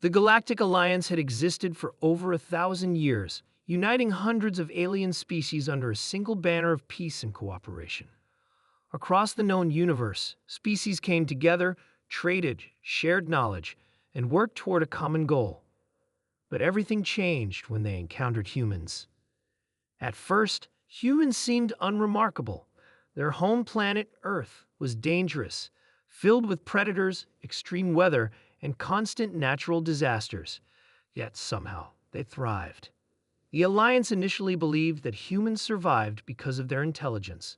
The Galactic Alliance had existed for over 1,000 years, uniting hundreds of alien species under a single banner of peace and cooperation. Across the known universe, species came together, traded, shared knowledge, and worked toward a common goal. But everything changed when they encountered humans. At first, humans seemed unremarkable. Their home planet, Earth, was dangerous, filled with predators, extreme weather, and constant natural disasters. Yet somehow, they thrived. The Alliance initially believed that humans survived because of their intelligence.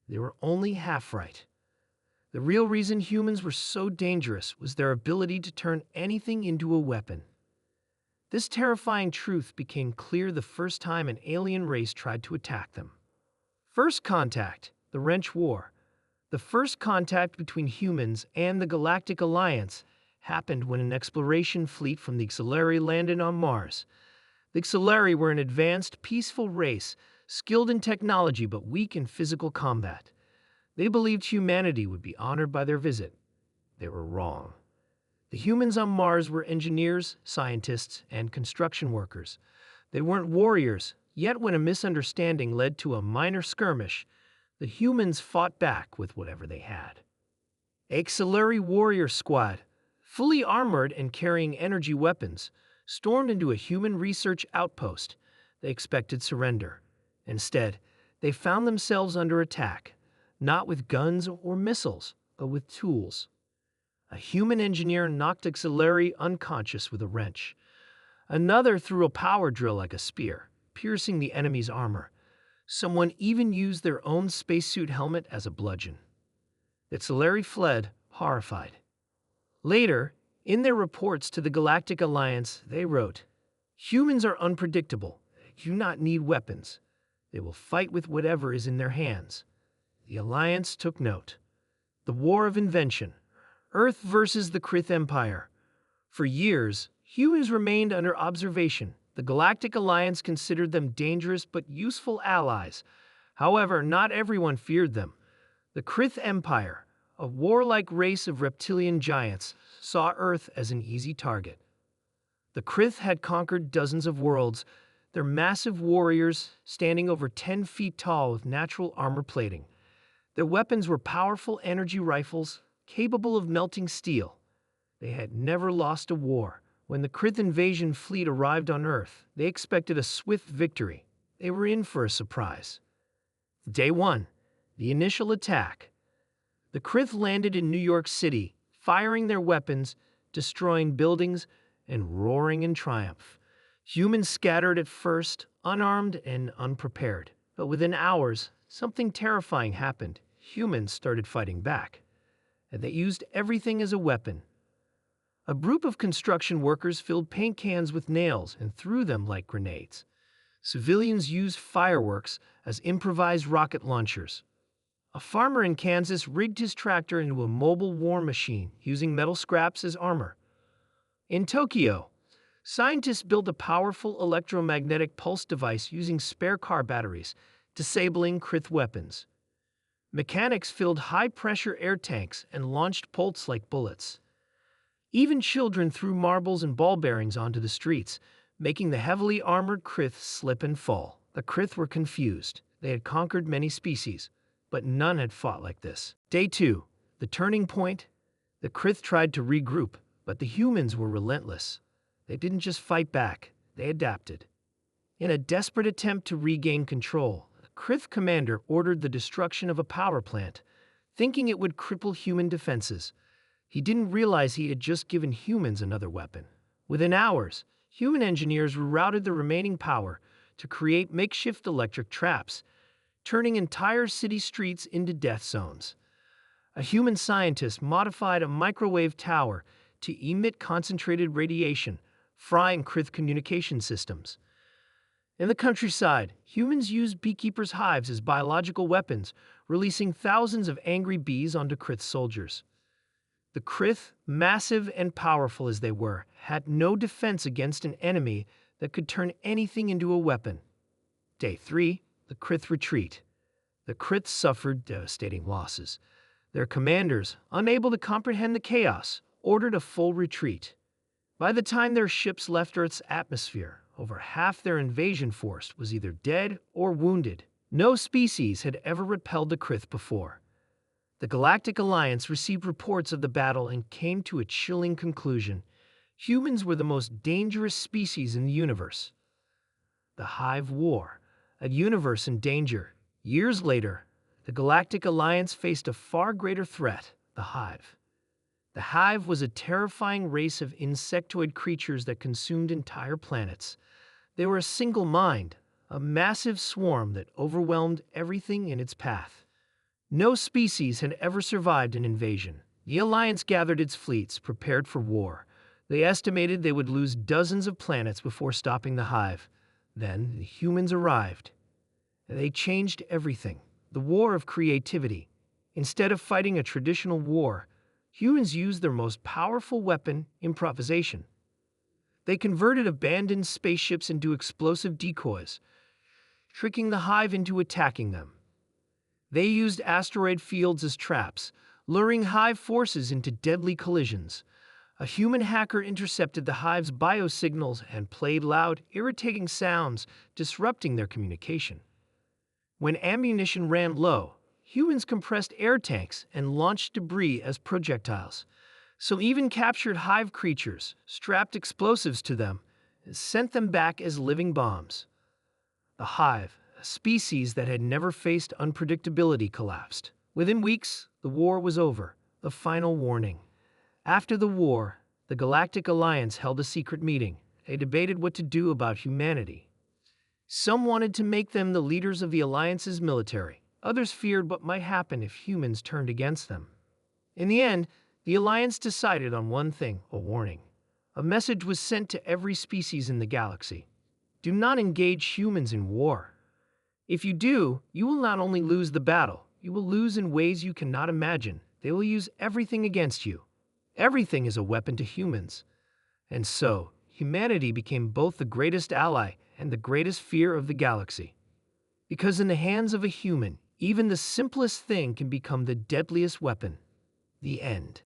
They were only half right. The real reason humans were so dangerous was their ability to turn anything into a weapon. This terrifying truth became clear the first time an alien race tried to attack them. First contact, the Wrench War. The first contact between humans and the Galactic Alliance happened when an exploration fleet from the Xelari landed on Mars. The Xelari were an advanced, peaceful race, skilled in technology but weak in physical combat. They believed humanity would be honored by their visit. They were wrong. The humans on Mars were engineers, scientists, and construction workers. They weren't warriors, yet when a misunderstanding led to a minor skirmish, the humans fought back with whatever they had. A Xelari warrior squad, fully armored and carrying energy weapons, stormed into a human research outpost. They expected surrender. Instead, they found themselves under attack, not with guns or missiles, but with tools. A human engineer knocked a Xelari unconscious with a wrench. Another threw a power drill like a spear, piercing the enemy's armor. Someone even used their own spacesuit helmet as a bludgeon. The Xelari fled, horrified. Later, in their reports to the Galactic Alliance, they wrote, "Humans are unpredictable. They do not need weapons. They will fight with whatever is in their hands." The Alliance took note. The War of Invention. Earth versus the Krith Empire. For years, humans remained under observation. The Galactic Alliance considered them dangerous but useful allies. However, not everyone feared them. The Krith Empire, a warlike race of reptilian giants, saw Earth as an easy target. The Krith had conquered dozens of worlds, their massive warriors standing over 10 feet tall with natural armor plating. Their weapons were powerful energy rifles, capable of melting steel. They had never lost a war. When the Krith invasion fleet arrived on Earth, they expected a swift victory. They were in for a surprise. Day 1. The initial attack. The Krith landed in New York City, firing their weapons, destroying buildings, and roaring in triumph. Humans scattered at first, unarmed and unprepared. But within hours, something terrifying happened. Humans started fighting back, and they used everything as a weapon. A group of construction workers filled paint cans with nails and threw them like grenades. Civilians used fireworks as improvised rocket launchers. A farmer in Kansas rigged his tractor into a mobile war machine using metal scraps as armor. In Tokyo, scientists built a powerful electromagnetic pulse device using spare car batteries, disabling Krith weapons. Mechanics filled high-pressure air tanks and launched bolts like bullets. Even children threw marbles and ball bearings onto the streets, making the heavily armored Krith slip and fall. The Krith were confused. They had conquered many species, but none had fought like this. Day 2. The turning point. The Krith tried to regroup, but the humans were relentless. They didn't just fight back, they adapted. In a desperate attempt to regain control, the Krith commander ordered the destruction of a power plant, thinking it would cripple human defenses. He didn't realize he had just given humans another weapon. Within hours, human engineers rerouted the remaining power to create makeshift electric traps, turning entire city streets into death zones. A human scientist modified a microwave tower to emit concentrated radiation, frying Krith communication systems. In the countryside, humans used beekeepers' hives as biological weapons, releasing thousands of angry bees onto Krith soldiers. The Krith, massive and powerful as they were, had no defense against an enemy that could turn anything into a weapon. Day 3. The Krith retreat. The Krith suffered devastating losses. Their commanders, unable to comprehend the chaos, ordered a full retreat. By the time their ships left Earth's atmosphere, over half their invasion force was either dead or wounded. No species had ever repelled the Krith before. The Galactic Alliance received reports of the battle and came to a chilling conclusion. Humans were the most dangerous species in the universe. The Hive War, a universe in danger. Years later, the Galactic Alliance faced a far greater threat, the Hive. The Hive was a terrifying race of insectoid creatures that consumed entire planets. They were a single mind, a massive swarm that overwhelmed everything in its path. No species had ever survived an invasion. The Alliance gathered its fleets, prepared for war. They estimated they would lose dozens of planets before stopping the Hive. Then the humans arrived. They changed everything. The war of creativity. Instead of fighting a traditional war, humans used their most powerful weapon, improvisation. They converted abandoned spaceships into explosive decoys, tricking the Hive into attacking them. They used asteroid fields as traps, luring Hive forces into deadly collisions. A human hacker intercepted the Hive's biosignals and played loud, irritating sounds, disrupting their communication. When ammunition ran low, humans compressed air tanks and launched debris as projectiles. Some even captured Hive creatures, strapped explosives to them, and sent them back as living bombs. The Hive, a species that had never faced unpredictability, collapsed. Within weeks, the war was over, the final warning. After the war, the Galactic Alliance held a secret meeting. They debated what to do about humanity. Some wanted to make them the leaders of the Alliance's military. Others feared what might happen if humans turned against them. In the end, the Alliance decided on one thing, a warning. A message was sent to every species in the galaxy. Do not engage humans in war. If you do, you will not only lose the battle, you will lose in ways you cannot imagine. They will use everything against you. Everything is a weapon to humans. And so, humanity became both the greatest ally and the greatest fear of the galaxy. Because in the hands of a human, even the simplest thing can become the deadliest weapon. The end.